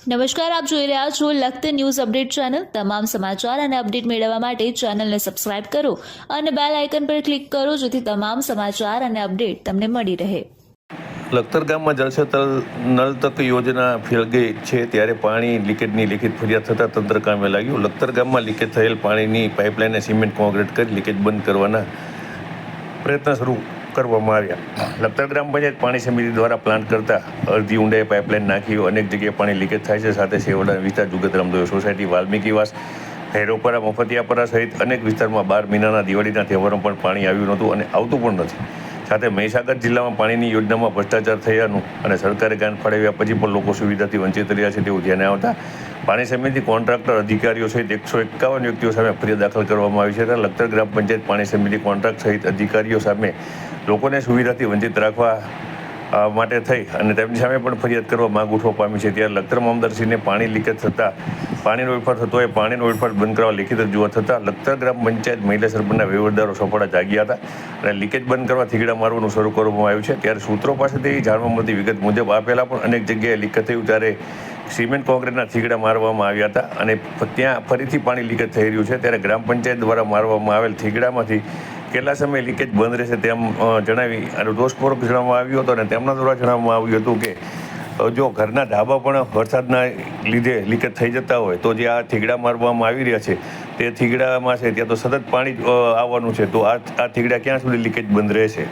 નમસ્કાર, આપ જોઈ રહ્યા છો લખત ન્યૂઝ અપડેટ ચેનલ। તમામ સમાચાર અને અપડેટ મેળવવા માટે ચેનલને સબસ્ક્રાઇબ કરો અને બેલ આઇકન પર ક્લિક કરો જેથી તમામ સમાચાર અને અપડેટ તમને મળી રહે। લખતર ગામમાં જળસેતલ નળ તક યોજના ફેલ ગઈ છે ત્યારે પાણી લીકેજની લેખિત ફરિયાદ થતાં તંત્ર કામે લાગ્યું। લખતર ગામમાં લીકેજ થયેલ પાણીની પાઇપલાઇનને સિમેન્ટ કોન્ક્રીટ કરી લીકેજ બંધ કરવાના પ્રયત્ન શરૂ કરવામાં આવ્યા। લખતર ગ્રામ પંચાયત પાણી સમિતિ દ્વારા પ્લાન્ટ કરતા અડધી ઊંડાઈ પાઇપલાઇન નાખી અનેક જગ્યાએ પાણી લીકેજ થાય છે। સાથે સેવડા વિસ્તાર જુગત રામદેવ સોસાયટી વાલ્મીકીવાસ ભૈરવપરા મફતિયાપરા સહિત અનેક વિસ્તારમાં 12 મહિનાના દિવાળીના તહેવારોમાં પણ પાણી આવ્યું નહોતું અને આવતું પણ નથી। સાથે મહીસાગર જિલ્લામાં પાણીની યોજનામાં ભ્રષ્ટાચાર થયાનું અને સરકારે ગાંઠ ફાળવ્યા પછી પણ લોકો સુવિધાથી વંચિત રહ્યા છે તેવું ધ્યાને આવતા પાણી સમિતિ કોન્ટ્રાક્ટર અધિકારીઓ સહિત 151 વ્યક્તિઓ સામે ફરિયાદ દાખલ કરવામાં આવી છે। ત્યારે લખતર ગ્રામ પંચાયત પાણી સમિતિ કોન્ટ્રાક્ટ સહિત અધિકારીઓ સામે લોકોને સુવિધાથી વંચિત રાખવા માટે થઈ અને તેમની સામે પણ ફરિયાદ કરવા માંગ ઉઠવા પામી છે। ત્યારે લખતર મામલતદારશ્રીને પાણી લીકેજ થતાં પાણીનો વેડફાટ થતો હોય પાણીનો વેડફાટ બંધ કરવા લેખિત રજૂઆત થતાં લખતર ગ્રામ પંચાયત મહિલા સરપંચના વહીવટદારો સફળતા જાગ્યા હતા અને લીકેજ બંધ કરવા થીગડા મારવાનું શરૂ કરવામાં આવ્યું છે। ત્યારે સૂત્રો પાસેથી જાણવા મળતી વિગત મુજબ આ પહેલાં પણ અનેક જગ્યાએ લીકેજ થયું ત્યારે સિમેન્ટ કોન્ક્રીટના થીગડા મારવામાં આવ્યા હતા અને ત્યાં ફરીથી પાણી લીકેજ થઈ રહ્યું છે। ત્યારે ગ્રામ પંચાયત દ્વારા મારવામાં આવેલ થીગડામાંથી કેટલા સમય લીકેજ બંધ રહેશે તેમ જણાવી અને દોષપૂર્વક જણાવવામાં આવ્યું હતું અને તેમના દ્વારા જણાવવામાં આવ્યું હતું કે જો ઘરના ધાબા પણ વરસાદના લીધે લીકેજ થઈ જતા હોય તો જે આ થીગડા મારવામાં આવી રહ્યા છે તે થીગડામાં છે ત્યાં તો સતત પાણી આવવાનું છે તો આ થીગડા ક્યાં સુધી લીકેજ બંધ રહેશે।